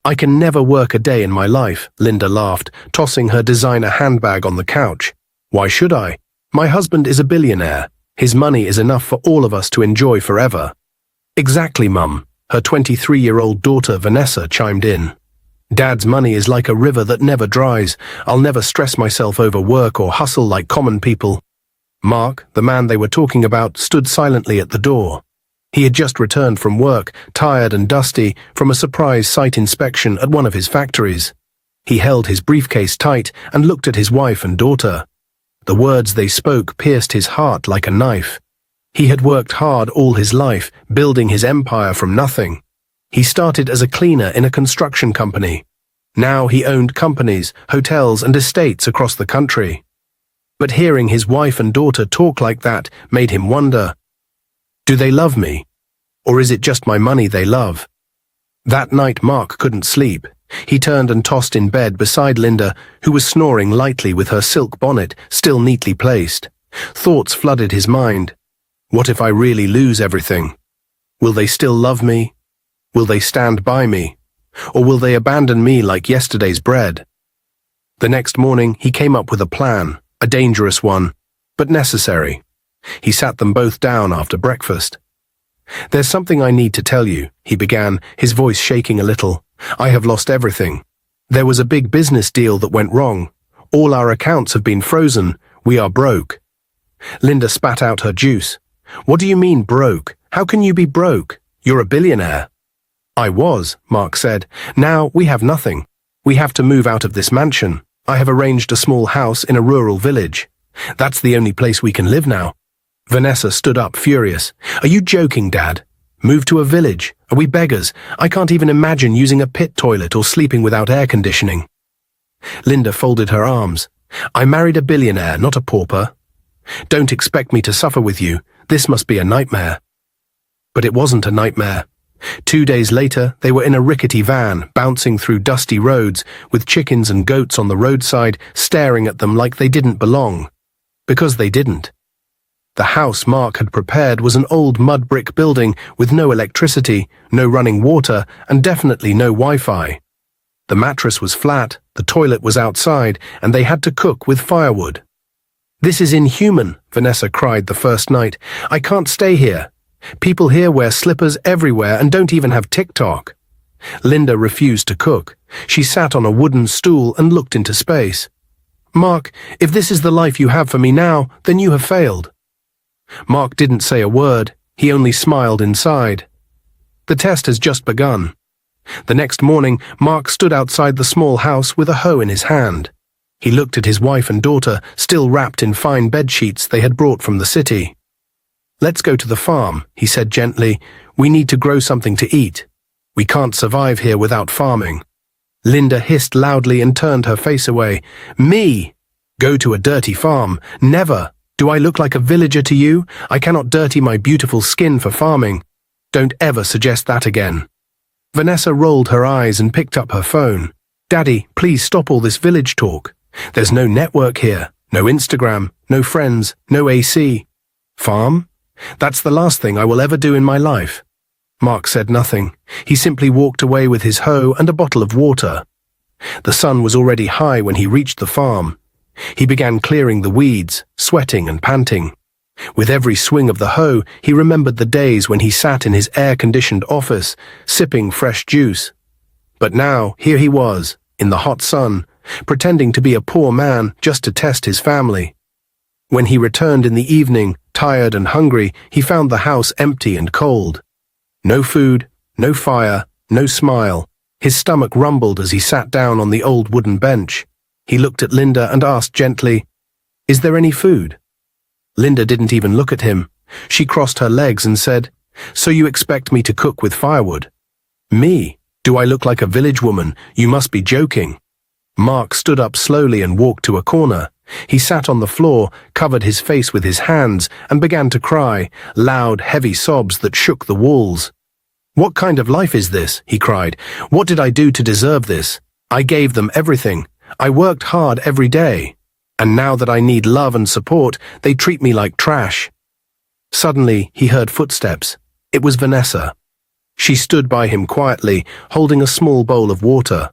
I can never work a day in my life, Linda laughed, tossing her designer handbag on the couch. Why should I? My husband is a billionaire. His money is enough for all of us to enjoy forever. Exactly, Mum, her 23-year-old daughter Vanessa chimed in. Dad's money is like a river that never dries. I'll never stress myself over work or hustle like common people. Mark, the man they were talking about, stood silently at the door. He had just returned from work, tired and dusty, from a surprise site inspection at one of his factories. He held his briefcase tight and looked at his wife and daughter. The words they spoke pierced his heart like a knife. He had worked hard all his life, building his empire from nothing. He started as a cleaner in a construction company. Now he owned companies, hotels and estates across the country. But hearing his wife and daughter talk like that made him wonder, do they love me? Or is it just my money they love? That night Mark couldn't sleep. He turned and tossed in bed beside Linda, who was snoring lightly with her silk bonnet still neatly placed. Thoughts flooded his mind. What if I really lose everything? Will they still love me? Will they stand by me? Or will they abandon me like yesterday's bread? The next morning he came up with a plan, a dangerous one, but necessary. He sat them both down after breakfast. There's something I need to tell you, he began, his voice shaking a little. I have lost everything. There was a big business deal that went wrong. All our accounts have been frozen. We are broke. Linda spat out her juice. What do you mean broke? How can you be broke? You're a billionaire. I was, Mark said. Now we have nothing. We have to move out of this mansion. I have arranged a small house in a rural village. That's the only place we can live now. Vanessa stood up, furious. Are you joking, Dad? Move to a village? Are we beggars? I can't even imagine using a pit toilet or sleeping without air conditioning. Linda folded her arms. I married a billionaire, not a pauper. Don't expect me to suffer with you. This must be a nightmare. But it wasn't a nightmare. 2 days later, they were in a rickety van, bouncing through dusty roads, with chickens and goats on the roadside staring at them like they didn't belong. Because they didn't. The house Mark had prepared was an old mud brick building with no electricity, no running water, and definitely no Wi-Fi. The mattress was flat, the toilet was outside, and they had to cook with firewood. This is inhuman, Vanessa cried the first night. I can't stay here. People here wear slippers everywhere and don't even have TikTok. Linda refused to cook. She sat on a wooden stool and looked into space. Mark, if this is the life you have for me now, then you have failed. Mark didn't say a word. He only smiled inside. The test has just begun. The next morning, Mark stood outside the small house with a hoe in his hand. He looked at his wife and daughter, still wrapped in fine bedsheets they had brought from the city. Let's go to the farm, he said gently. We need to grow something to eat. We can't survive here without farming. Linda hissed loudly and turned her face away. Me? Go to a dirty farm? Never. Do I look like a villager to you? I cannot dirty my beautiful skin for farming. Don't ever suggest that again. Vanessa rolled her eyes and picked up her phone. Daddy, please stop all this village talk. There's no network here, no Instagram, no friends, no AC. Farm? That's the last thing I will ever do in my life. Mark said nothing. He simply walked away with his hoe and a bottle of water. The sun was already high when he reached the farm. He began clearing the weeds, sweating and panting. With every swing of the hoe, he remembered the days when he sat in his air-conditioned office, sipping fresh juice. But now, here he was, in the hot sun, pretending to be a poor man just to test his family. When he returned in the evening, tired and hungry, he found the house empty and cold. No food, no fire, no smile. His stomach rumbled as he sat down on the old wooden bench. He looked at Linda and asked gently, Is there any food? Linda didn't even look at him. She crossed her legs and said, So you expect me to cook with firewood? Me? Do I look like a village woman? You must be joking. Mark stood up slowly and walked to a corner. He sat on the floor, covered his face with his hands, and began to cry, loud, heavy sobs that shook the walls. What kind of life is this? He cried. What did I do to deserve this? I gave them everything. I worked hard every day. And now that I need love and support, they treat me like trash. Suddenly, he heard footsteps. It was Vanessa. She stood by him quietly, holding a small bowl of water.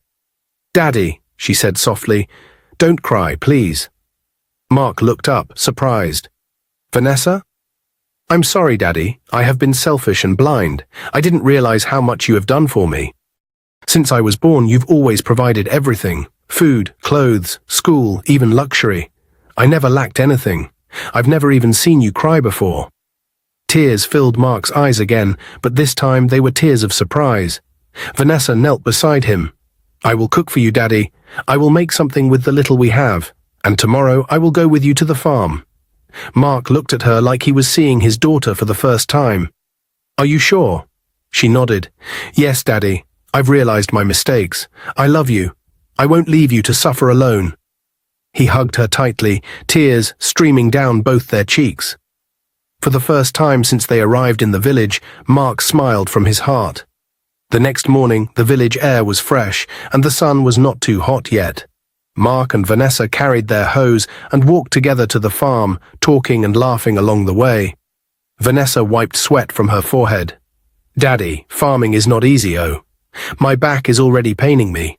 "Daddy," she said softly, "don't cry, please." Mark looked up, surprised. "Vanessa?" "I'm sorry, Daddy. I have been selfish and blind. I didn't realize how much you have done for me. Since I was born, you've always provided everything. Food, clothes, school, even luxury. I never lacked anything. I've never even seen you cry before." Tears filled Mark's eyes again, but this time they were tears of surprise. Vanessa knelt beside him. "I will cook for you, Daddy. I will make something with the little we have, and tomorrow I will go with you to the farm." Mark looked at her like he was seeing his daughter for the first time. "Are you sure?" She nodded. "Yes, Daddy. I've realized my mistakes. I love you. I won't leave you to suffer alone." He hugged her tightly, tears streaming down both their cheeks. For the first time since they arrived in the village, Mark smiled from his heart. The next morning, the village air was fresh, and the sun was not too hot yet. Mark and Vanessa carried their hoes and walked together to the farm, talking and laughing along the way. Vanessa wiped sweat from her forehead. "Daddy, farming is not easy, oh. My back is already paining me."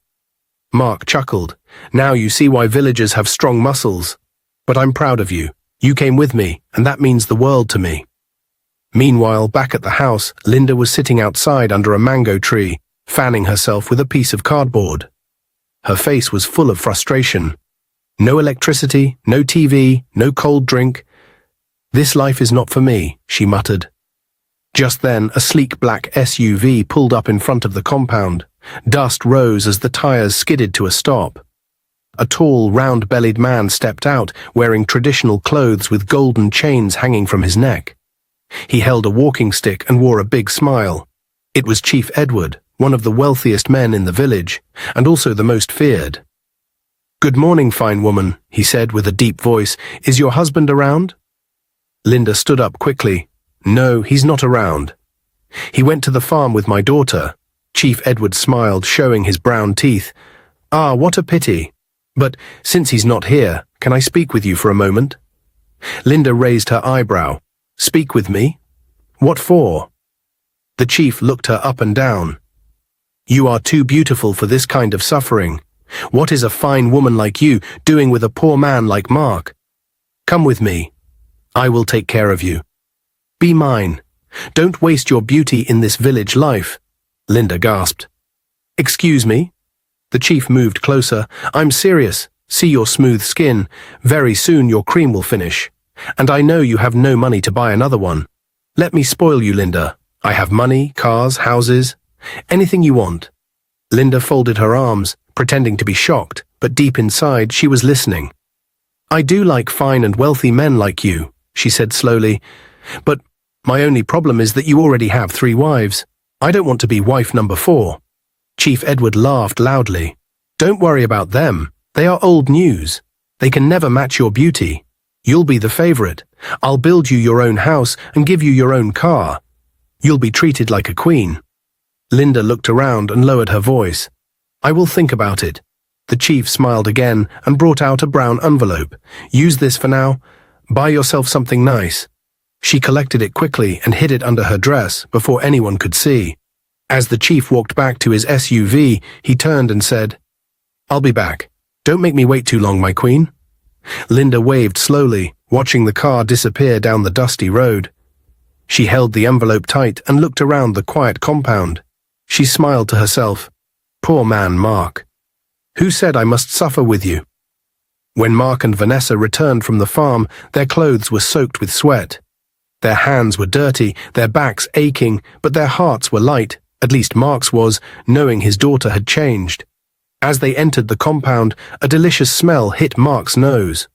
Mark chuckled. "Now you see why villagers have strong muscles. But I'm proud of you. You came with me, and that means the world to me." Meanwhile, back at the house, Linda was sitting outside under a mango tree, fanning herself with a piece of cardboard. Her face was full of frustration. No electricity, no TV, no cold drink. "This life is not for me," she muttered. Just then, a sleek black SUV pulled up in front of the compound. Dust rose as the tires skidded to a stop. A tall, round-bellied man stepped out, wearing traditional clothes with golden chains hanging from his neck. He held a walking stick and wore a big smile. It was Chief Edward, one of the wealthiest men in the village, and also the most feared. "Good morning, fine woman," he said with a deep voice. "Is your husband around?" Linda stood up quickly. "No, he's not around. He went to the farm with my daughter." Chief Edward smiled, showing his brown teeth. "Ah, what a pity. But since he's not here, can I speak with you for a moment?" Linda raised her eyebrow. "Speak with me? What for?" The chief looked her up and down. "You are too beautiful for this kind of suffering. What is a fine woman like you doing with a poor man like Mark? Come with me. I will take care of you. Be mine. Don't waste your beauty in this village life." Linda gasped. "Excuse me?" The chief moved closer. "I'm serious. See your smooth skin. Very soon your cream will finish. And I know you have no money to buy another one. Let me spoil you, Linda. I have money, cars, houses, anything you want." Linda folded her arms, pretending to be shocked, but deep inside she was listening. "I do like fine and wealthy men like you," she said slowly. "But my only problem is that you already have 3 wives. I don't want to be wife number 4. Chief Edward laughed loudly. "Don't worry about them. They are old news. They can never match your beauty. You'll be the favorite. I'll build you your own house and give you your own car. You'll be treated like a queen." Linda looked around and lowered her voice. "I will think about it." The chief smiled again and brought out a brown envelope. "Use this for now. Buy yourself something nice." She collected it quickly and hid it under her dress before anyone could see. As the chief walked back to his SUV, he turned and said, "I'll be back. Don't make me wait too long, my queen." Linda waved slowly, watching the car disappear down the dusty road. She held the envelope tight and looked around the quiet compound. She smiled to herself. "Poor man, Mark. Who said I must suffer with you?" When Mark and Vanessa returned from the farm, their clothes were soaked with sweat. Their hands were dirty, their backs aching, but their hearts were light, at least Mark's was, knowing his daughter had changed. As they entered the compound, a delicious smell hit Mark's nose.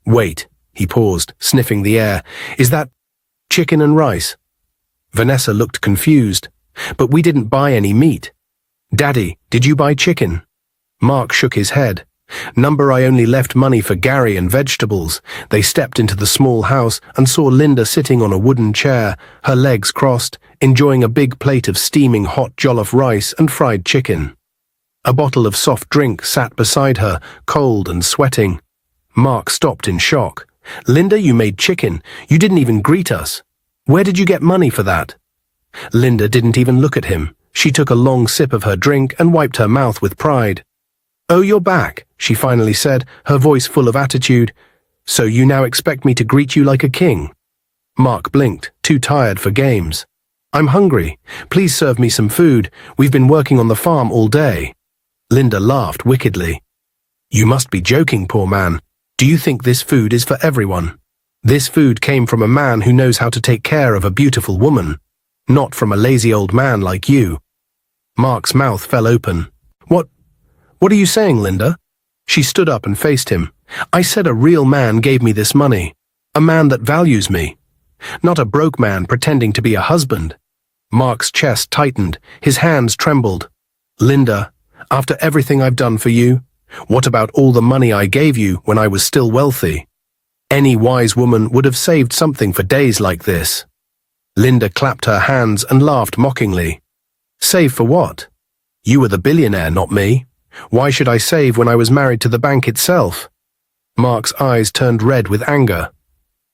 "Wait," he paused, sniffing the air. "Is that chicken and rice?" Vanessa looked confused. "But we didn't buy any meat." "Daddy, did you buy chicken?" Mark shook his head. "Number, I only left money for Gary and vegetables." They stepped into the small house and saw Linda sitting on a wooden chair, her legs crossed, enjoying a big plate of steaming hot jollof rice and fried chicken. A bottle of soft drink sat beside her, cold and sweating. Mark stopped in shock. "Linda, you made chicken. You didn't even greet us. Where did you get money for that?" Linda didn't even look at him. She took a long sip of her drink and wiped her mouth with pride. "Oh, you're back," she finally said, her voice full of attitude. "So you now expect me to greet you like a king?" Mark blinked, too tired for games. "I'm hungry. Please serve me some food. We've been working on the farm all day." Linda laughed wickedly. "You must be joking, poor man. Do you think this food is for everyone? This food came from a man who knows how to take care of a beautiful woman, not from a lazy old man like you." Mark's mouth fell open. What are you saying, Linda?" She stood up and faced him. "I said a real man gave me this money. A man that values me. Not a broke man pretending to be a husband." Mark's chest tightened, his hands trembled. "Linda, after everything I've done for you, what about all the money I gave you when I was still wealthy? Any wise woman would have saved something for days like this." Linda clapped her hands and laughed mockingly. "Save for what? You were the billionaire, not me. Why should I save when I was married to the bank itself?" Mark's eyes turned red with anger.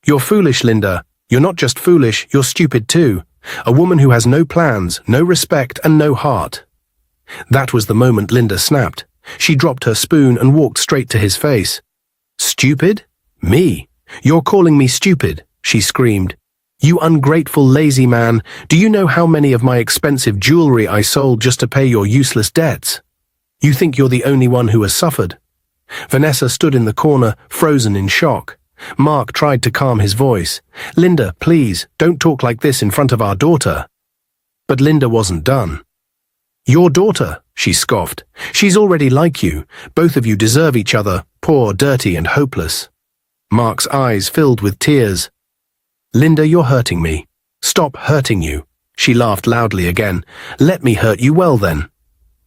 "You're foolish, Linda. You're not just foolish, you're stupid too. A woman who has no plans, no respect, and no heart." That was the moment Linda snapped. She dropped her spoon and walked straight to his face. "Stupid? Me? You're calling me stupid?" she screamed. "You ungrateful, lazy man. Do you know how many of my expensive jewelry I sold just to pay your useless debts? You think you're the only one who has suffered?" Vanessa stood in the corner, frozen in shock. Mark tried to calm his voice. "Linda, please, don't talk like this in front of our daughter." But Linda wasn't done. "Your daughter," she scoffed. "She's already like you. Both of you deserve each other, poor, dirty, and hopeless." Mark's eyes filled with tears. "Linda, you're hurting me. Stop hurting you." She laughed loudly again. "Let me hurt you well then.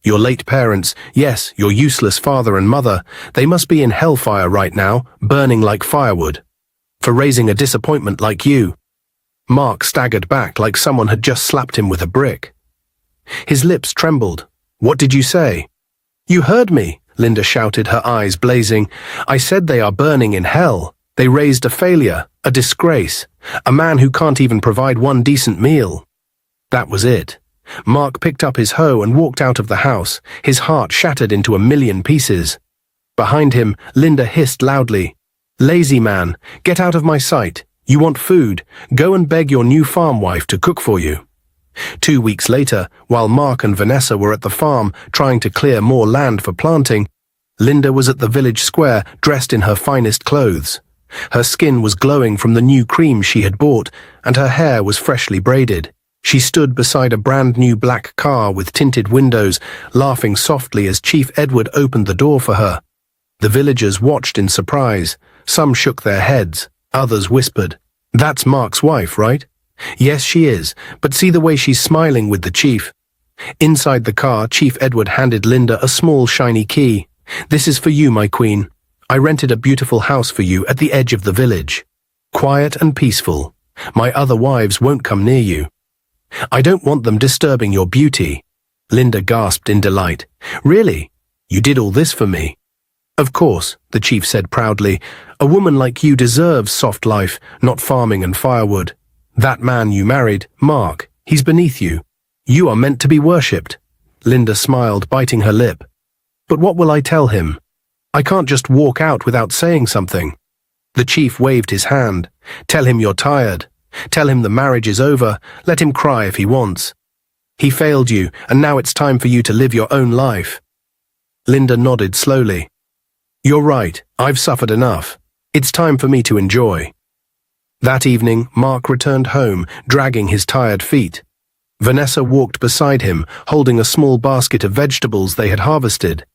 Your late parents, yes, your useless father and mother, they must be in hellfire right now, burning like firewood, for raising a disappointment like you." Mark staggered back like someone had just slapped him with a brick. His lips trembled. "What did you say?" "You heard me," Linda shouted, her eyes blazing. "I said they are burning in hell. They raised a failure, a disgrace, a man who can't even provide one decent meal." That was it. Mark picked up his hoe and walked out of the house, his heart shattered into a million pieces. Behind him, Linda hissed loudly, "Lazy man, get out of my sight. You want food? Go and beg your new farm wife to cook for you." 2 weeks later, while Mark and Vanessa were at the farm trying to clear more land for planting, Linda was at the village square dressed in her finest clothes. Her skin was glowing from the new cream she had bought, and her hair was freshly braided. She stood beside a brand-new black car with tinted windows, laughing softly as Chief Edward opened the door for her. The villagers watched in surprise. Some shook their heads. Others whispered, "That's Mark's wife, right?" "Yes, she is, but see the way she's smiling with the chief." Inside the car, Chief Edward handed Linda a small shiny key. "This is for you, my queen. I rented a beautiful house for you at the edge of the village. Quiet and peaceful. My other wives won't come near you. I don't want them disturbing your beauty." Linda gasped in delight. "Really? You did all this for me?" "Of course," the chief said proudly. "A woman like you deserves soft life, not farming and firewood. That man you married, Mark, he's beneath you. You are meant to be worshipped." Linda smiled, biting her lip. "But what will I tell him? I can't just walk out without saying something." The chief waved his hand. "Tell him you're tired. Tell him the marriage is over. Let him cry if he wants. He failed you, and now it's time for you to live your own life." Linda nodded slowly. "You're right. I've suffered enough. It's time for me to enjoy." That evening, Mark returned home, dragging his tired feet. Vanessa walked beside him, holding a small basket of vegetables they had harvested.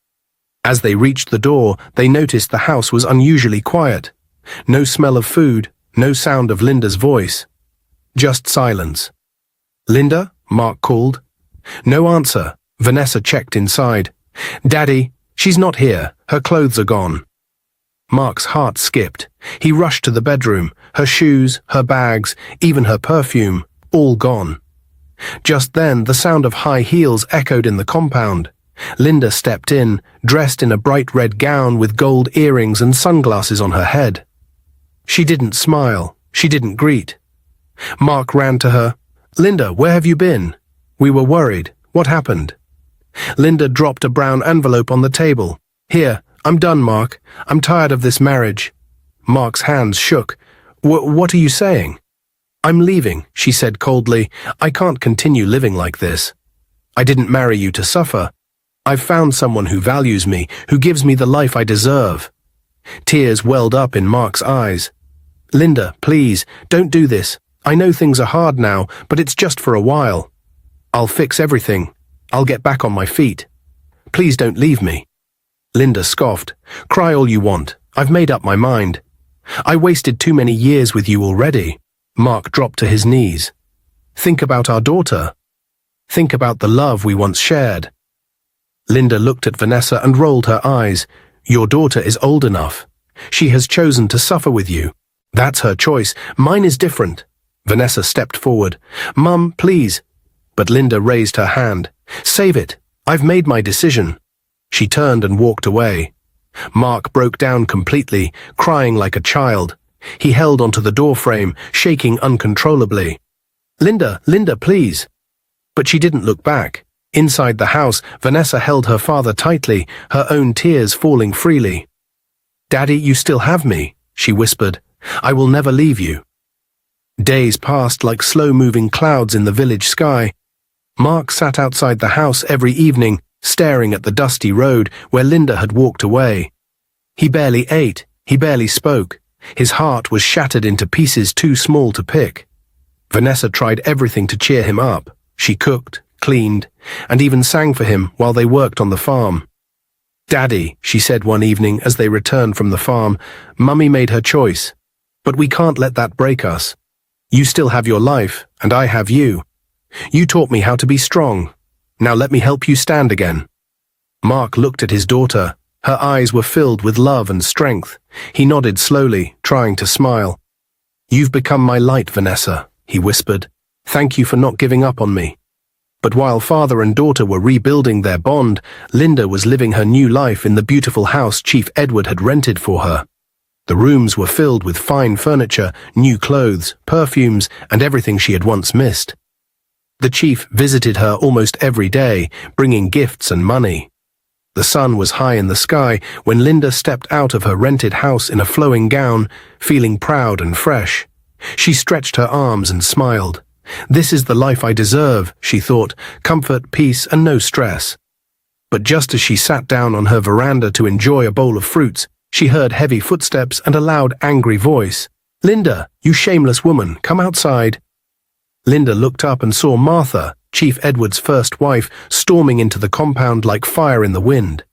As they reached the door, they noticed the house was unusually quiet. No smell of food, no sound of Linda's voice. Just silence. "Linda?" Mark called. No answer. Vanessa checked inside. "Daddy, she's not here. Her clothes are gone." Mark's heart skipped. He rushed to the bedroom. Her shoes, her bags, even her perfume, all gone. Just then, the sound of high heels echoed in the compound. Linda stepped in, dressed in a bright red gown with gold earrings and sunglasses on her head. She didn't smile. She didn't greet. Mark ran to her. Linda, where have you been? We were worried. What happened? Linda dropped a brown envelope on the table. Here, I'm done, Mark. I'm tired of this marriage. Mark's hands shook. What are you saying? I'm leaving, she said coldly. I can't continue living like this. I didn't marry you to suffer. I've found someone who values me, who gives me the life I deserve. Tears welled up in Mark's eyes. Linda, please, don't do this. I know things are hard now, but it's just for a while. I'll fix everything. I'll get back on my feet. Please don't leave me. Linda scoffed. Cry all you want. I've made up my mind. I wasted too many years with you already. Mark dropped to his knees. Think about our daughter. Think about the love we once shared. Linda looked at Vanessa and rolled her eyes. Your daughter is old enough. She has chosen to suffer with you. That's her choice. Mine is different. Vanessa stepped forward. Mum, please. But Linda raised her hand. Save it. I've made my decision. She turned and walked away. Mark broke down completely, crying like a child. He held onto the doorframe, shaking uncontrollably. Linda, please. But she didn't look back. Inside the house, Vanessa held her father tightly, her own tears falling freely. Daddy, you still have me, she whispered. I will never leave you. Days passed like slow-moving clouds in the village sky. Mark sat outside the house every evening, staring at the dusty road where Linda had walked away. He barely ate, he barely spoke. His heart was shattered into pieces too small to pick. Vanessa tried everything to cheer him up. She cooked, cleaned, and even sang for him while they worked on the farm. Daddy, she said one evening as they returned from the farm, Mummy made her choice. But we can't let that break us. You still have your life, and I have you. You taught me how to be strong. Now let me help you stand again. Mark looked at his daughter. Her eyes were filled with love and strength. He nodded slowly, trying to smile. You've become my light, Vanessa, he whispered. Thank you for not giving up on me. But while father and daughter were rebuilding their bond, Linda was living her new life in the beautiful house Chief Edward had rented for her. The rooms were filled with fine furniture, new clothes, perfumes, and everything she had once missed. The chief visited her almost every day, bringing gifts and money. The sun was high in the sky when Linda stepped out of her rented house in a flowing gown, feeling proud and fresh. She stretched her arms and smiled. This is the life I deserve, she thought, comfort, peace, and no stress. But just as she sat down on her veranda to enjoy a bowl of fruits, she heard heavy footsteps and a loud, angry voice. Linda, you shameless woman, come outside. Linda looked up and saw Martha, Chief Edward's first wife, storming into the compound like fire in the wind.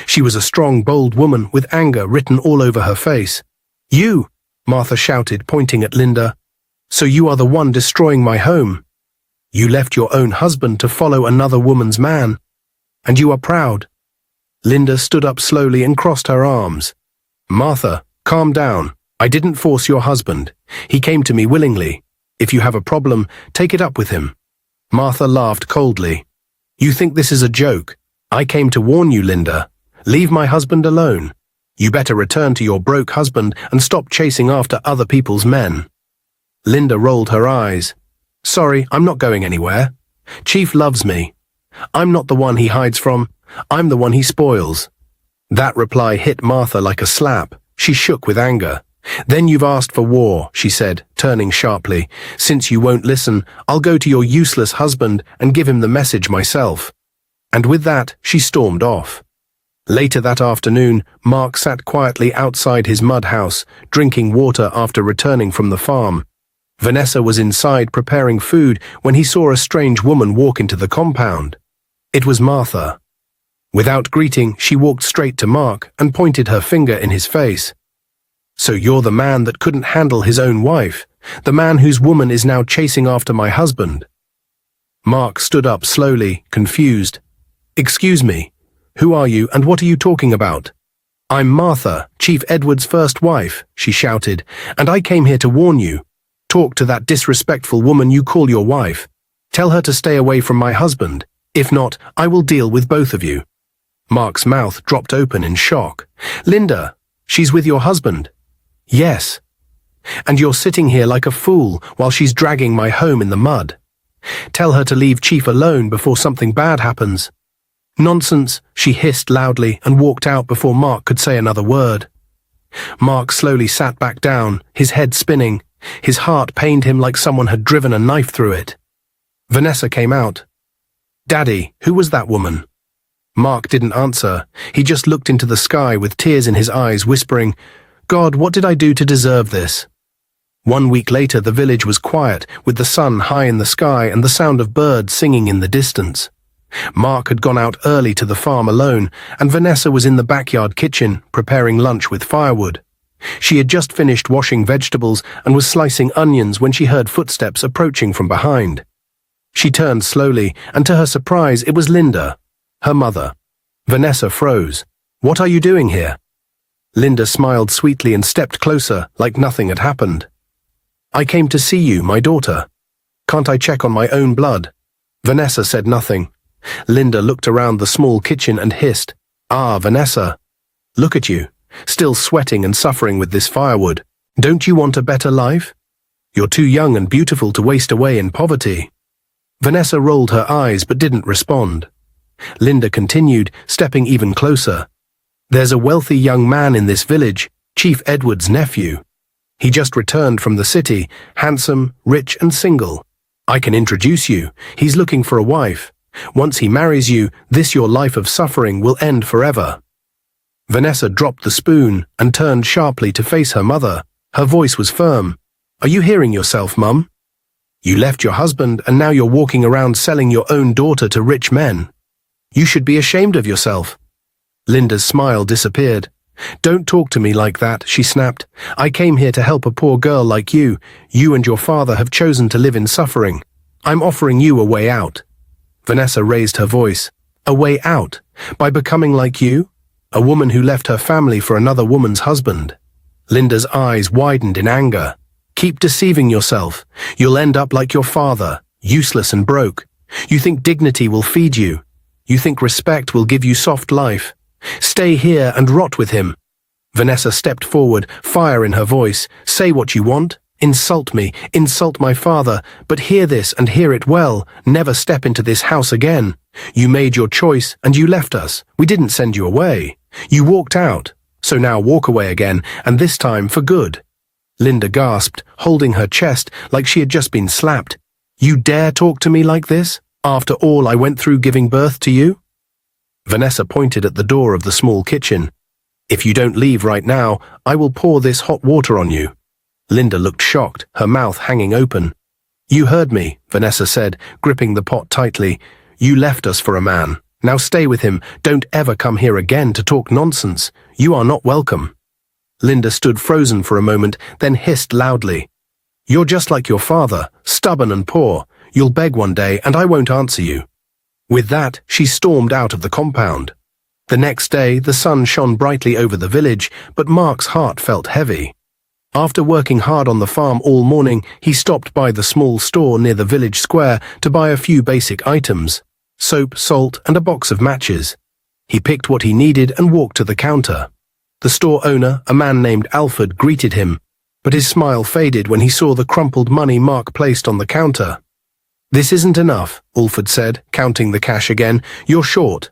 She was a strong, bold woman with anger written all over her face. You, Martha shouted, pointing at Linda. So you are the one destroying my home. You left your own husband to follow another woman's man. And you are proud. Linda stood up slowly and crossed her arms. Martha, calm down. I didn't force your husband. He came to me willingly. If you have a problem, take it up with him. Martha laughed coldly. You think this is a joke? I came to warn you, Linda. Leave my husband alone. You better return to your broke husband and stop chasing after other people's men. Linda rolled her eyes. Sorry, I'm not going anywhere. Chief loves me. I'm not the one he hides from. I'm the one he spoils. That reply hit Martha like a slap. She shook with anger. Then you've asked for war, she said, turning sharply. Since you won't listen, I'll go to your useless husband and give him the message myself. And with that, she stormed off. Later that afternoon, Mark sat quietly outside his mud house, drinking water after returning from the farm. Vanessa was inside preparing food when he saw a strange woman walk into the compound. It was Martha. Without greeting, she walked straight to Mark and pointed her finger in his face. So you're the man that couldn't handle his own wife, the man whose woman is now chasing after my husband. Mark stood up slowly, confused. Excuse me, who are you and what are you talking about? I'm Martha, Chief Edward's first wife, she shouted, and I came here to warn you. Talk to that disrespectful woman you call your wife. Tell her to stay away from my husband. If not, I will deal with both of you. Mark's mouth dropped open in shock. Linda, she's with your husband. Yes. And you're sitting here like a fool while she's dragging my home in the mud. Tell her to leave Chief alone before something bad happens. Nonsense, she hissed loudly and walked out before Mark could say another word. Mark slowly sat back down, his head spinning. His heart pained him like someone had driven a knife through it. Vanessa came out. "Daddy, who was that woman?" Mark didn't answer. He just looked into the sky with tears in his eyes, whispering, "God, what did I do to deserve this?" 1 week later, the village was quiet, with the sun high in the sky and the sound of birds singing in the distance. Mark had gone out early to the farm alone, and Vanessa was in the backyard kitchen, preparing lunch with firewood. She had just finished washing vegetables and was slicing onions when she heard footsteps approaching from behind. She turned slowly, and to her surprise, it was Linda, her mother. Vanessa froze. "What are you doing here?" Linda smiled sweetly and stepped closer, like nothing had happened. "I came to see you, my daughter. Can't I check on my own blood?" Vanessa said nothing. Linda looked around the small kitchen and hissed, "Ah, Vanessa, look at you, still sweating and suffering with this firewood. Don't you want a better life? You're too young and beautiful to waste away in poverty." Vanessa rolled her eyes but didn't respond. Linda continued, stepping even closer. "There's a wealthy young man in this village, Chief Edward's nephew. He just returned from the city, handsome, rich and single. I can introduce you. He's looking for a wife. Once he marries you, your life of suffering will end forever." Vanessa dropped the spoon and turned sharply to face her mother. Her voice was firm. "Are you hearing yourself, Mum? You left your husband and now you're walking around selling your own daughter to rich men. You should be ashamed of yourself." Linda's smile disappeared. "Don't talk to me like that," she snapped. "I came here to help a poor girl like you. You and your father have chosen to live in suffering. I'm offering you a way out." Vanessa raised her voice. "A way out? By becoming like you? A woman who left her family for another woman's husband?" Linda's eyes widened in anger. "Keep deceiving yourself. You'll end up like your father, useless and broke. You think dignity will feed you. You think respect will give you soft life. Stay here and rot with him." Vanessa stepped forward, fire in her voice. "Say what you want. Insult me, insult my father, but hear this and hear it well. Never step into this house again. You made your choice and you left us. We didn't send you away. You walked out. So now walk away again, and this time for good." Linda gasped, holding her chest like she had just been slapped. "You dare talk to me like this? After all I went through giving birth to you?" Vanessa pointed at the door of the small kitchen. "If you don't leave right now, I will pour this hot water on you." Linda looked shocked, her mouth hanging open. "You heard me," Vanessa said, gripping the pot tightly. "You left us for a man. Now stay with him. Don't ever come here again to talk nonsense. You are not welcome." Linda stood frozen for a moment, then hissed loudly. "You're just like your father, stubborn and poor. You'll beg one day and I won't answer you." With that, she stormed out of the compound. The next day, the sun shone brightly over the village, but Mark's heart felt heavy. After working hard on the farm all morning, he stopped by the small store near the village square to buy a few basic items: soap, salt, and a box of matches. He picked what he needed and walked to the counter. The store owner, a man named Alfred, greeted him, but his smile faded when he saw the crumpled money Mark placed on the counter. "This isn't enough," Alfred said, counting the cash again. "You're short."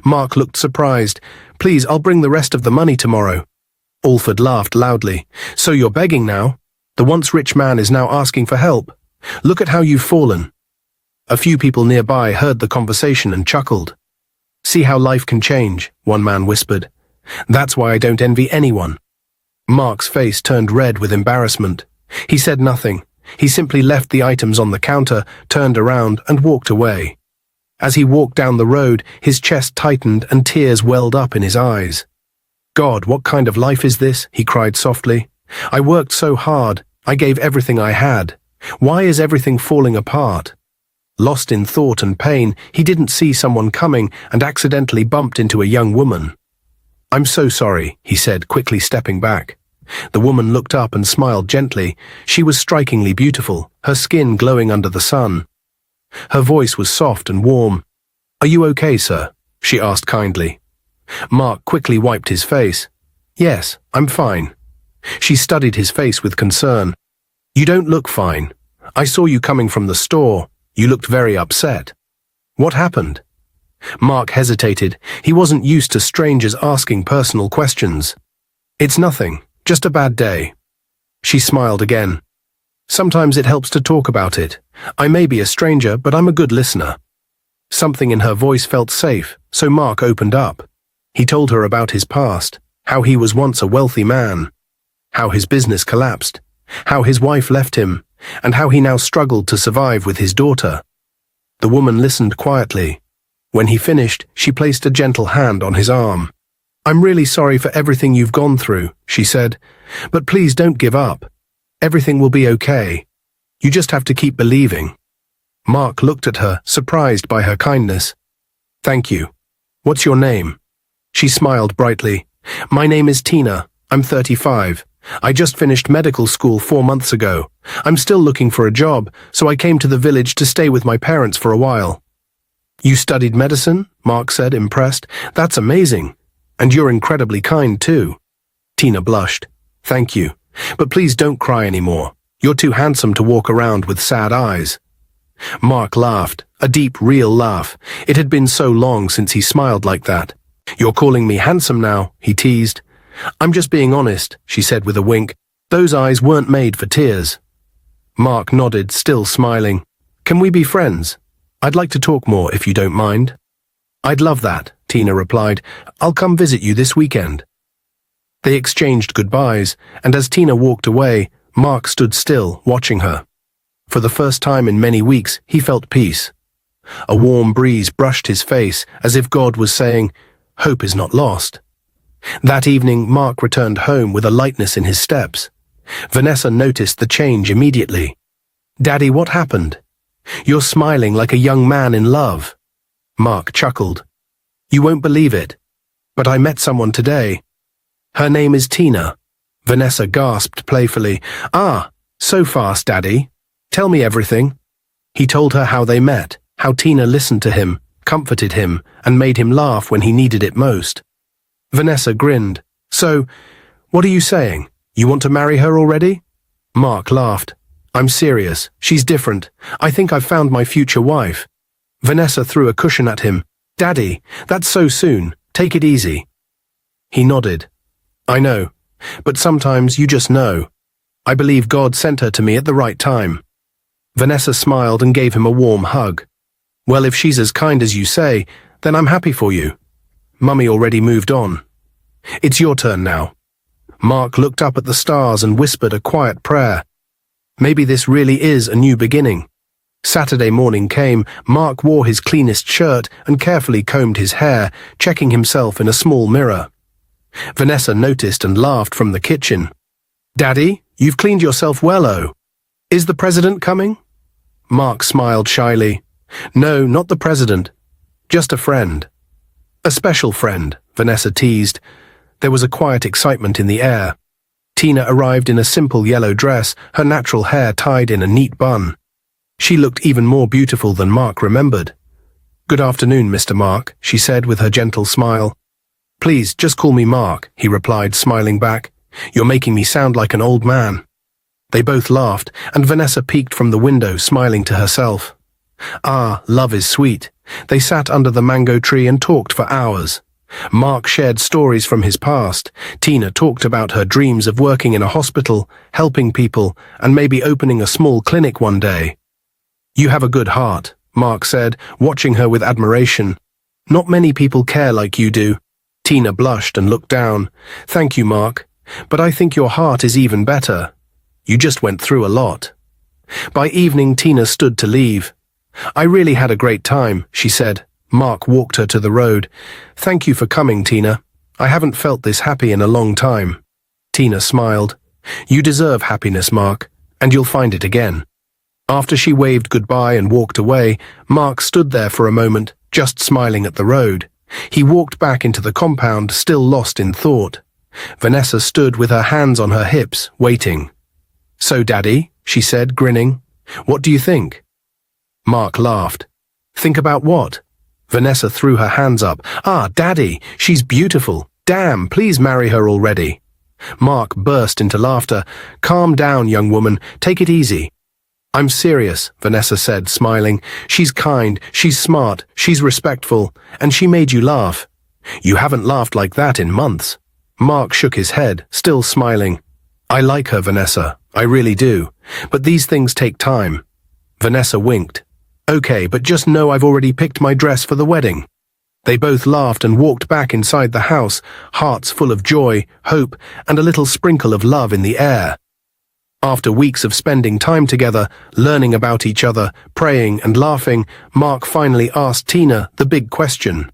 Mark looked surprised. "Please, I'll bring the rest of the money tomorrow." Alfred laughed loudly. "So you're begging now? The once rich man is now asking for help. Look at how you've fallen." A few people nearby heard the conversation and chuckled. "See how life can change," one man whispered. "That's why I don't envy anyone." Mark's face turned red with embarrassment. He said nothing. He simply left the items on the counter, turned around, and walked away. As he walked down the road, his chest tightened and tears welled up in his eyes. "God, what kind of life is this?" he cried softly. "I worked so hard. I gave everything I had. Why is everything falling apart?" Lost in thought and pain, he didn't see someone coming and accidentally bumped into a young woman. "I'm so sorry," he said, quickly stepping back. The woman looked up and smiled gently. She was strikingly beautiful, her skin glowing under the sun. Her voice was soft and warm. "Are you okay, sir?" she asked kindly. Mark quickly wiped his face. "Yes, I'm fine." She studied his face with concern. "You don't look fine. I saw you coming from the store. You looked very upset. What happened? Mark hesitated. He wasn't used to strangers asking personal questions. It's nothing, just a bad day. She smiled again. Sometimes it helps to talk about it. I may be a stranger, but I'm a good listener. Something in her voice felt safe, so Mark opened up. He told her about his past, how he was once a wealthy man, how his business collapsed, how his wife left him, and how he now struggled to survive with his daughter. The woman listened quietly. When he finished, she placed a gentle hand on his arm. I'm really sorry for everything you've gone through, she said, but please don't give up. Everything will be okay. You just have to keep believing. Mark looked at her, surprised by her kindness. Thank you. What's your name? She smiled brightly. My name is Tina. I'm 35. I just finished medical school 4 months ago. I'm still looking for a job, so I came to the village to stay with my parents for a while. You studied medicine? Mark said, impressed. That's amazing. And you're incredibly kind, too. Tina blushed. Thank you. But please don't cry anymore. You're too handsome to walk around with sad eyes. Mark laughed, a deep, real laugh. It had been so long since he smiled like that. You're calling me handsome now, he teased. I'm just being honest, she said with a wink. Those eyes weren't made for tears. Mark nodded, still smiling. Can we be friends? I'd like to talk more if you don't mind. I'd love that, Tina replied. I'll come visit you this weekend. They exchanged goodbyes, and as Tina walked away, Mark stood still, watching her. For the first time in many weeks, he felt peace. A warm breeze brushed his face, as if God was saying, hope is not lost. That evening, Mark returned home with a lightness in his steps. Vanessa noticed the change immediately. Daddy, what happened? You're smiling like a young man in love. Mark chuckled. You won't believe it, but I met someone today. Her name is Tina. Vanessa gasped playfully. Ah, so fast, Daddy. Tell me everything. He told her how they met, how Tina listened to him, comforted him, and made him laugh when he needed it most. Vanessa grinned. So, what are you saying? You want to marry her already? Mark laughed. I'm serious. She's different. I think I've found my future wife. Vanessa threw a cushion at him. Daddy, that's so soon. Take it easy. He nodded. I know, but sometimes you just know. I believe God sent her to me at the right time. Vanessa smiled and gave him a warm hug. Well, if she's as kind as you say, then I'm happy for you. Mummy already moved on. It's your turn now. Mark looked up at the stars and whispered a quiet prayer. Maybe this really is a new beginning. Saturday morning came. Mark wore his cleanest shirt and carefully combed his hair, checking himself in a small mirror. Vanessa noticed and laughed from the kitchen. Daddy, you've cleaned yourself well, oh. Is the president coming? Mark smiled shyly. No, not the president. Just a friend. A special friend, Vanessa teased. There was a quiet excitement in the air. Tina arrived in a simple yellow dress, her natural hair tied in a neat bun. She looked even more beautiful than Mark remembered. Good afternoon, Mr. Mark, she said with her gentle smile. Please, just call me Mark, he replied, smiling back. You're making me sound like an old man. They both laughed, and Vanessa peeked from the window, smiling to herself. Ah, love is sweet. They sat under the mango tree and talked for hours. Mark shared stories from his past. Tina talked about her dreams of working in a hospital, helping people, and maybe opening a small clinic one day. You have a good heart, Mark said, watching her with admiration. Not many people care like you do. Tina blushed and looked down. Thank you, Mark, but I think your heart is even better. You just went through a lot. By evening, Tina stood to leave. I really had a great time, she said. Mark walked her to the road. Thank you for coming, Tina. I haven't felt this happy in a long time. Tina smiled. You deserve happiness, Mark, and you'll find it again. After she waved goodbye and walked away, Mark stood there for a moment, just smiling at the road. He walked back into the compound, still lost in thought. Vanessa stood with her hands on her hips, waiting. So, Daddy, she said, grinning, what do you think? Mark laughed. Think about what? Vanessa threw her hands up. Ah, Daddy, she's beautiful. Damn, please marry her already. Mark burst into laughter. Calm down, young woman. Take it easy. I'm serious, Vanessa said, smiling. She's kind, she's smart, she's respectful, and she made you laugh. You haven't laughed like that in months. Mark shook his head, still smiling. I like her, Vanessa. I really do. But these things take time. Vanessa winked. Okay, but just know I've already picked my dress for the wedding. They both laughed and walked back inside the house, hearts full of joy, hope, and a little sprinkle of love in the air. After weeks of spending time together, learning about each other, praying and laughing, Mark finally asked Tina the big question.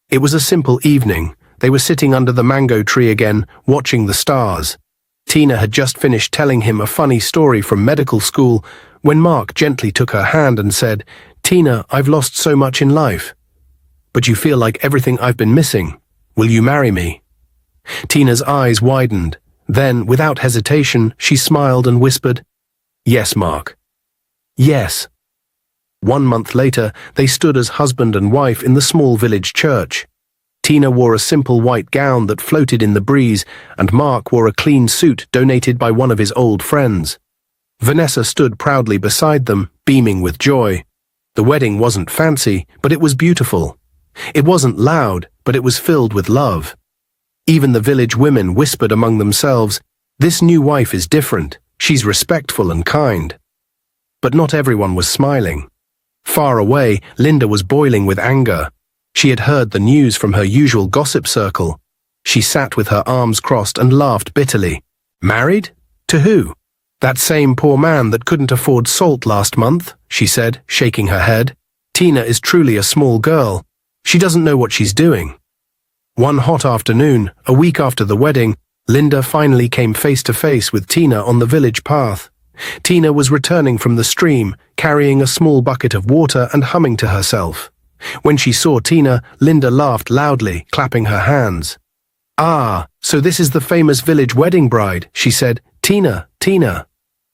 It was a simple evening. They were sitting under the mango tree again, watching the stars. Tina had just finished telling him a funny story from medical school when Mark gently took her hand and said, Tina, I've lost so much in life. But you feel like everything I've been missing. Will you marry me? Tina's eyes widened. Then, without hesitation, she smiled and whispered, Yes, Mark. Yes. 1 month later, they stood as husband and wife in the small village church. Tina wore a simple white gown that floated in the breeze, and Mark wore a clean suit donated by one of his old friends. Vanessa stood proudly beside them, beaming with joy. The wedding wasn't fancy, but it was beautiful. It wasn't loud, but it was filled with love. Even the village women whispered among themselves, This new wife is different. She's respectful and kind. But not everyone was smiling. Far away, Linda was boiling with anger. She had heard the news from her usual gossip circle. She sat with her arms crossed and laughed bitterly. Married? To who? That same poor man that couldn't afford salt last month, she said, shaking her head. Tina is truly a small girl. She doesn't know what she's doing. One hot afternoon, a week after the wedding, Linda finally came face to face with Tina on the village path. Tina was returning from the stream, carrying a small bucket of water and humming to herself. When she saw Tina, Linda laughed loudly, clapping her hands. Ah, so this is the famous village wedding bride, she said. Tina, Tina.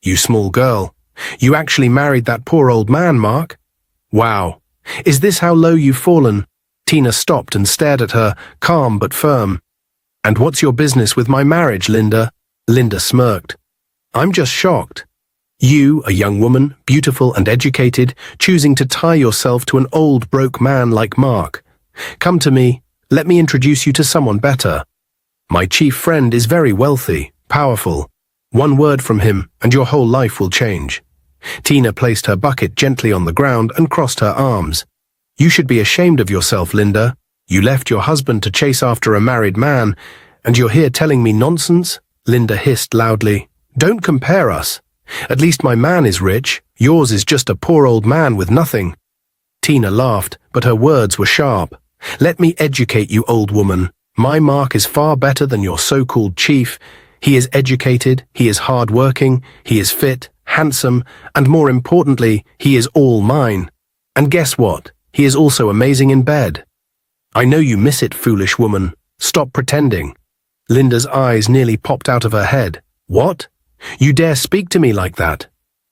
You small girl. You actually married that poor old man, Mark. Wow. Is this how low you've fallen? Tina stopped and stared at her, calm but firm. And what's your business with my marriage, Linda? Linda smirked. I'm just shocked. You, a young woman, beautiful and educated, choosing to tie yourself to an old broke man like Mark. Come to me. Let me introduce you to someone better. My chief friend is very wealthy, powerful. One word from him, and your whole life will change. Tina placed her bucket gently on the ground and crossed her arms. You should be ashamed of yourself, Linda. You left your husband to chase after a married man, and you're here telling me nonsense? Linda hissed loudly. Don't compare us. At least my man is rich. Yours is just a poor old man with nothing. Tina laughed, but her words were sharp. Let me educate you, old woman. My Mark is far better than your so-called chief. He is educated, he is hard-working, he is fit, handsome, and more importantly, he is all mine. And guess what? He is also amazing in bed. I know you miss it, foolish woman. Stop pretending. Linda's eyes nearly popped out of her head. What? You dare speak to me like that?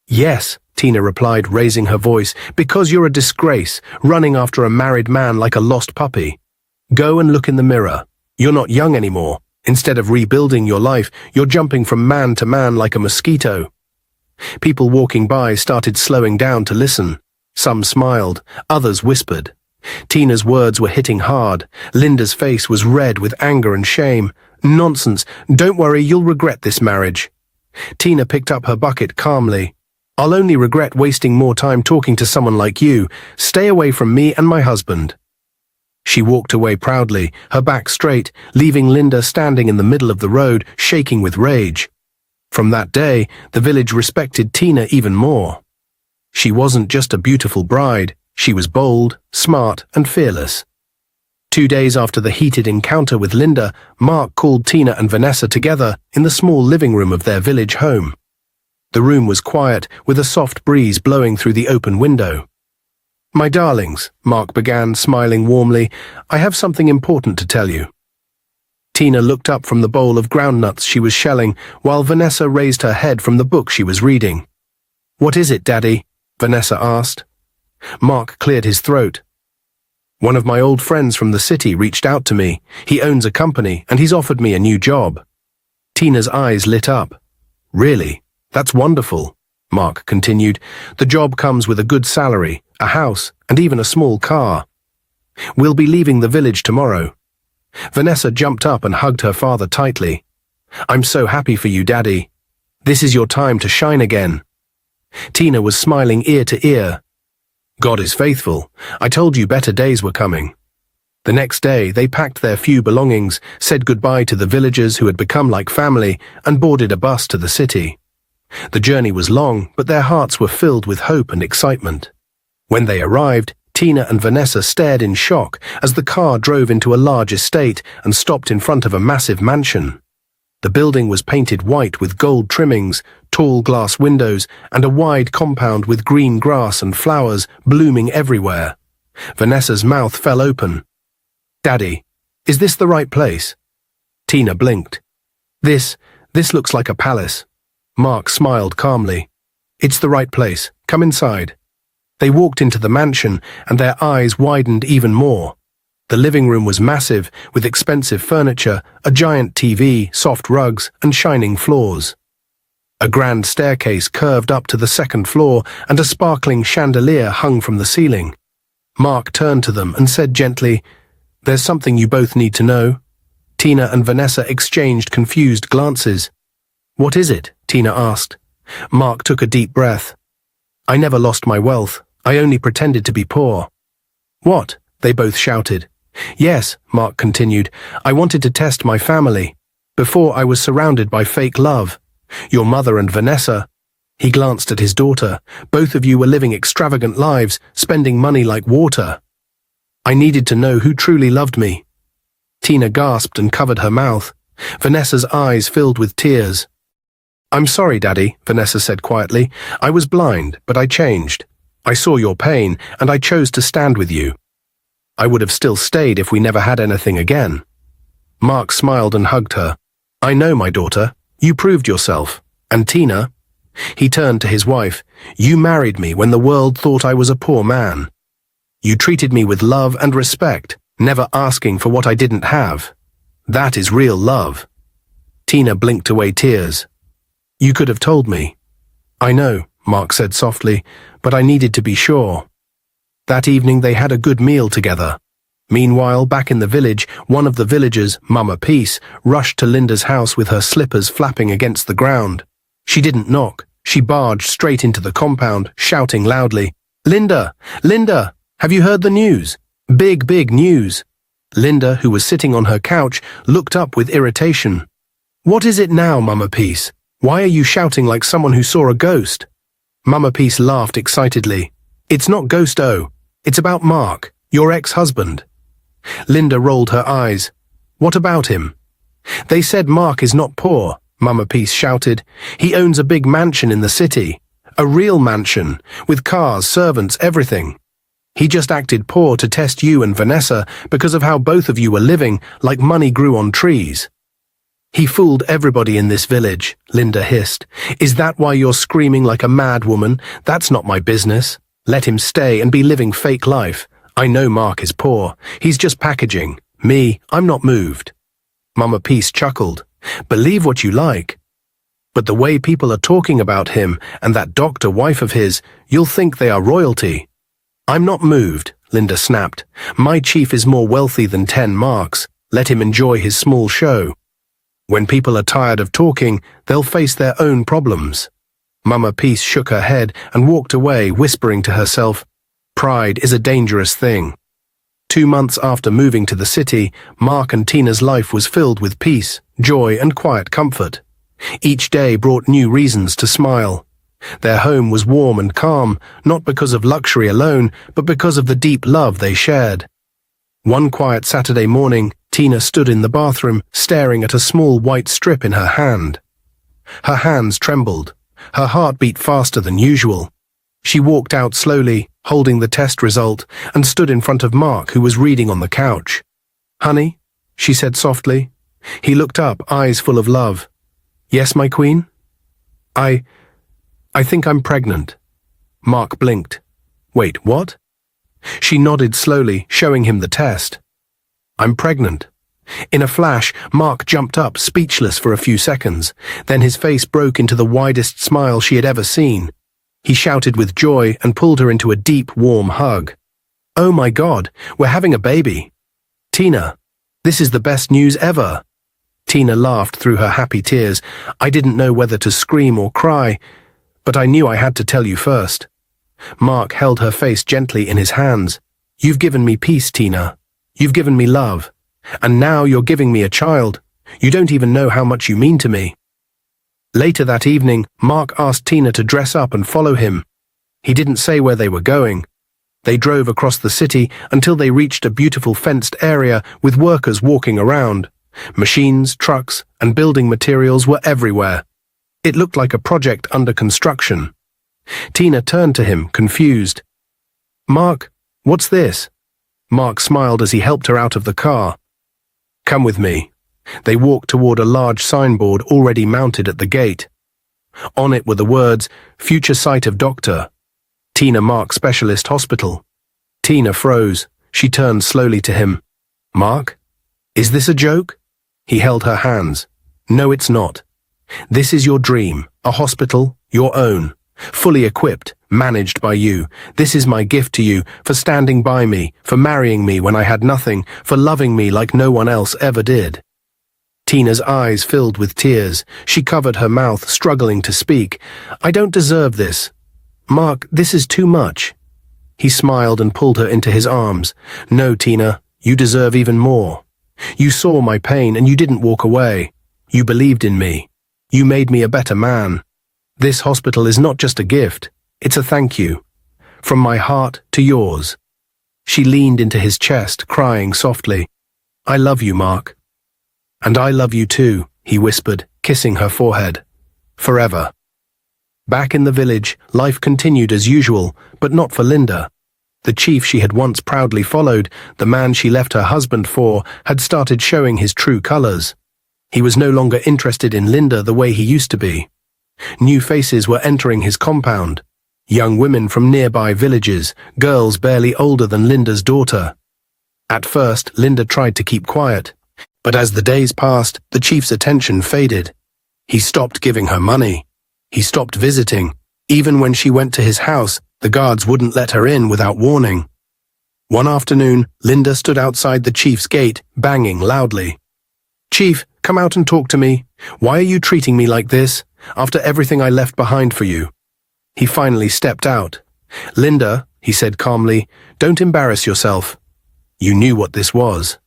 Yes, Tina replied, raising her voice, because you're a disgrace, running after a married man like a lost puppy. Go and look in the mirror. You're not young anymore. Instead of rebuilding your life, you're jumping from man to man like a mosquito. People walking by started slowing down to listen. Some smiled, others whispered. Tina's words were hitting hard. Linda's face was red with anger and shame. Nonsense. Don't worry, you'll regret this marriage. Tina picked up her bucket calmly. I'll only regret wasting more time talking to someone like you. Stay away from me and my husband. She walked away proudly, her back straight, leaving Linda standing in the middle of the road, shaking with rage. From that day, the village respected Tina even more. She wasn't just a beautiful bride, she was bold, smart, and fearless. 2 days after the heated encounter with Linda, Mark called Tina and Vanessa together in the small living room of their village home. The room was quiet, with a soft breeze blowing through the open window. My darlings, Mark began, smiling warmly, I have something important to tell you. Tina looked up from the bowl of groundnuts she was shelling, while Vanessa raised her head from the book she was reading. What is it, Daddy? Vanessa asked. Mark cleared his throat. One of my old friends from the city reached out to me. He owns a company, and he's offered me a new job. Tina's eyes lit up. Really? That's wonderful. Mark continued. The job comes with a good salary, a house, and even a small car. We'll be leaving the village tomorrow. Vanessa jumped up and hugged her father tightly. I'm so happy for you, Daddy. This is your time to shine again. Tina was smiling ear to ear. God is faithful. I told you better days were coming. The next day, they packed their few belongings, said goodbye to the villagers who had become like family, and boarded a bus to the city. The journey was long, but their hearts were filled with hope and excitement. When they arrived, Tina and Vanessa stared in shock as the car drove into a large estate and stopped in front of a massive mansion. The building was painted white with gold trimmings, tall glass windows, and a wide compound with green grass and flowers blooming everywhere. Vanessa's mouth fell open. Daddy, is this the right place? Tina blinked. This looks like a palace. Mark smiled calmly. It's the right place. Come inside. They walked into the mansion, and their eyes widened even more. The living room was massive, with expensive furniture, a giant TV, soft rugs, and shining floors. A grand staircase curved up to the second floor, and a sparkling chandelier hung from the ceiling. Mark turned to them and said gently, There's something you both need to know. Tina and Vanessa exchanged confused glances. What is it? Tina asked. Mark took a deep breath. I never lost my wealth. I only pretended to be poor. What? They both shouted. Yes, Mark continued, I wanted to test my family. Before I was surrounded by fake love. Your mother and Vanessa. He glanced at his daughter. Both of you were living extravagant lives, spending money like water. I needed to know who truly loved me. Tina gasped and covered her mouth. Vanessa's eyes filled with tears. I'm sorry, Daddy, Vanessa said quietly. I was blind, but I changed. I saw your pain, and I chose to stand with you. I would have still stayed if we never had anything again. Mark smiled and hugged her. I know, my daughter. You proved yourself. And Tina? He turned to his wife. You married me when the world thought I was a poor man. You treated me with love and respect, never asking for what I didn't have. That is real love. Tina blinked away tears. You could have told me. I know, Mark said softly, but I needed to be sure. That evening they had a good meal together. Meanwhile, back in the village, one of the villagers, Mama Peace, rushed to Linda's house with her slippers flapping against the ground. She didn't knock. She barged straight into the compound, shouting loudly, Linda! Linda! Have you heard the news? Big news! Linda, who was sitting on her couch, looked up with irritation. What is it now, Mama Peace? Why are you shouting like someone who saw a ghost? Mama Peace laughed excitedly. It's not Ghost-O. It's about Mark, your ex-husband. Linda rolled her eyes. What about him? They said Mark is not poor, Mama Peace shouted. He owns a big mansion in the city. A real mansion, with cars, servants, everything. He just acted poor to test you and Vanessa because of how both of you were living like money grew on trees. He fooled everybody in this village, Linda hissed. Is that why you're screaming like a mad woman? That's not my business. Let him stay and be living fake life. I know Mark is poor. He's just packaging. Me, I'm not moved. Mama Peace chuckled. Believe what you like. But the way people are talking about him and that doctor wife of his, you'll think they are royalty. I'm not moved, Linda snapped. My chief is more wealthy than 10 marks. Let him enjoy his small show. When people are tired of talking, they'll face their own problems. Mama Peace shook her head and walked away, whispering to herself, Pride is a dangerous thing. 2 months after moving to the city, Mark and Tina's life was filled with peace, joy, and quiet comfort. Each day brought new reasons to smile. Their home was warm and calm, not because of luxury alone, but because of the deep love they shared. One quiet Saturday morning, Tina stood in the bathroom, staring at a small white strip in her hand. Her hands trembled. Her heart beat faster than usual. She walked out slowly, holding the test result, and stood in front of Mark, who was reading on the couch. Honey, she said softly. He looked up, eyes full of love. Yes, my queen? I think I'm pregnant. Mark blinked. Wait, what? She nodded slowly, showing him the test. I'm pregnant. In a flash, Mark jumped up, speechless for a few seconds. Then his face broke into the widest smile she had ever seen. He shouted with joy and pulled her into a deep, warm hug. "Oh my God, we're having a baby. Tina, this is the best news ever." Tina laughed through her happy tears. "I didn't know whether to scream or cry, but I knew I had to tell you first." Mark held her face gently in his hands. "You've given me peace, Tina. You've given me love. And now you're giving me a child. You don't even know how much you mean to me." Later that evening, Mark asked Tina to dress up and follow him. He didn't say where they were going. They drove across the city until they reached a beautiful fenced area with workers walking around. Machines, trucks, and building materials were everywhere. It looked like a project under construction. Tina turned to him, confused. "Mark, what's this?" Mark smiled as he helped her out of the car. "Come with me." They walked toward a large signboard already mounted at the gate. On it were the words, "Future Site of Dr. Tina Mark Specialist Hospital." Tina froze. She turned slowly to him. "Mark, is this a joke?" He held her hands. "No, it's not. This is your dream, a hospital, your own, fully equipped, managed by you. This is my gift to you, for standing by me, for marrying me when I had nothing, for loving me like no one else ever did." Tina's eyes filled with tears. She covered her mouth, struggling to speak. "I don't deserve this. Mark, this is too much." He smiled and pulled her into his arms. "No, Tina, you deserve even more. You saw my pain and you didn't walk away. You believed in me. You made me a better man. This hospital is not just a gift, it's a thank you. From my heart to yours." She leaned into his chest, crying softly. "I love you, Mark." "And I love you too," he whispered, kissing her forehead. "Forever." Back in the village, life continued as usual, but not for Linda. The chief she had once proudly followed, the man she left her husband for, had started showing his true colors. He was no longer interested in Linda the way he used to be. New faces were entering his compound. Young women from nearby villages, girls barely older than Linda's daughter. At first, Linda tried to keep quiet, but as the days passed, the chief's attention faded. He stopped giving her money. He stopped visiting. Even when she went to his house, the guards wouldn't let her in without warning. One afternoon, Linda stood outside the chief's gate, banging loudly. "Chief, come out and talk to me. Why are you treating me like this, after everything I left behind for you?" He finally stepped out. "Linda," he said calmly, "don't embarrass yourself." "You knew what this was."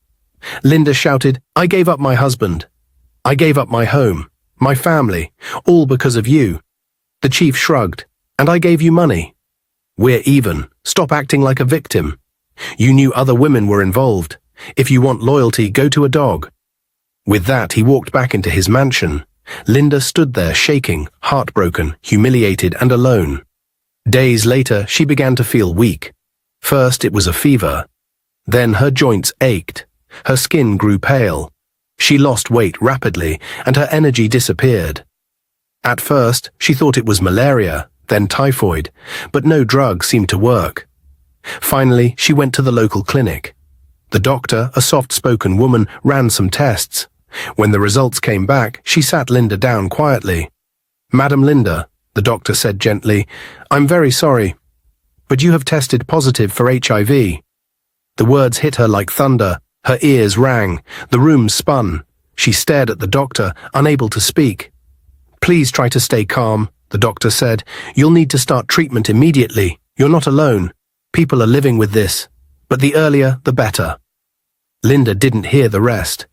Linda shouted, "I gave up my husband. I gave up my home, my family, all because of you." The chief shrugged. "And I gave you money. We're even. Stop acting like a victim. You knew other women were involved. If you want loyalty, go to a dog." With that, he walked back into his mansion. Linda stood there shaking, heartbroken, humiliated, and alone. Days later, she began to feel weak. First, it was a fever. Then her joints ached. Her skin grew pale. She lost weight rapidly, and her energy disappeared. At first, she thought it was malaria, then typhoid, but no drug seemed to work. Finally, she went to the local clinic. The doctor, a soft-spoken woman, ran some tests. When the results came back, she sat Linda down quietly. "Madam Linda," the doctor said gently, "I'm very sorry, but you have tested positive for HIV." The words hit her like thunder. Her ears rang. The room spun. She stared at the doctor, unable to speak. "Please try to stay calm," the doctor said. "You'll need to start treatment immediately. You're not alone. People are living with this, but the earlier, the better." Linda didn't hear the rest.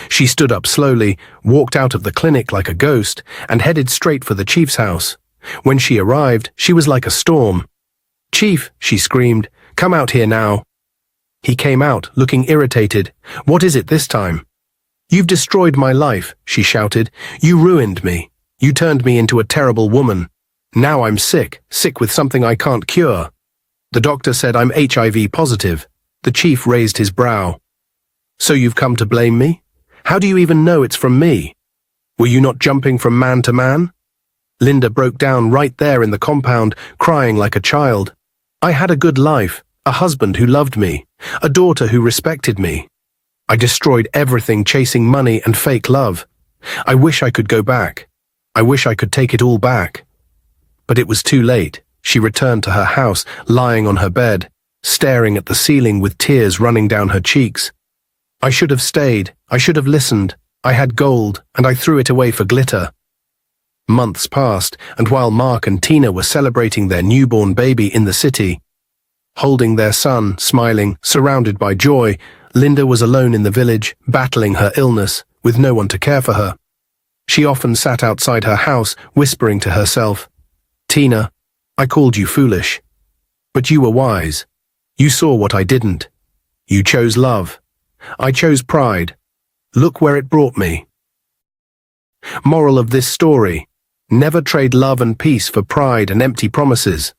She stood up slowly, walked out of the clinic like a ghost, and headed straight for the chief's house. When she arrived, she was like a storm. "Chief," she screamed, "come out here now." He came out, looking irritated. "What is it this time?" "You've destroyed my life," she shouted. "You ruined me. You turned me into a terrible woman. Now I'm sick with something I can't cure. The doctor said I'm HIV positive." The chief raised his brow. "So you've come to blame me? How do you even know it's from me? Were you not jumping from man to man?" Linda broke down right there in the compound, crying like a child. "I had a good life, a husband who loved me, a daughter who respected me. I destroyed everything chasing money and fake love. I wish I could go back. I wish I could take it all back. But it was too late. She returned to her house, lying on her bed, staring at the ceiling with tears running down her cheeks. I should have stayed. I should have listened. I had gold, and I threw it away for glitter. Months passed, and while Mark and Tina were celebrating their newborn baby in the city, holding their son, smiling, surrounded by joy, Linda was alone in the village, battling her illness, with no one to care for her. She often sat outside her house, whispering to herself, "Tina, I called you foolish. But you were wise. You saw what I didn't. You chose love. I chose pride. Look where it brought me." Moral of this story: never trade love and peace for pride and empty promises.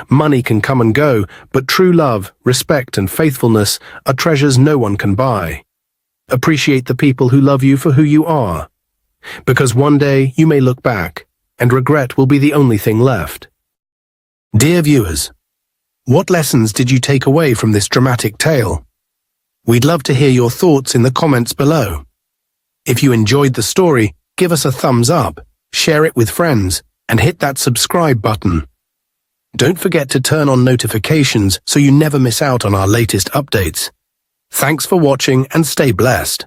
Money can come and go, but true love, respect, and faithfulness are treasures no one can buy. Appreciate the people who love you for who you are, because one day you may look back, and regret will be the only thing left. Dear viewers, what lessons did you take away from this dramatic tale? We'd love to hear your thoughts in the comments below. If you enjoyed the story, give us a thumbs up, share it with friends, and hit that subscribe button. Don't forget to turn on notifications so you never miss out on our latest updates. Thanks for watching and stay blessed.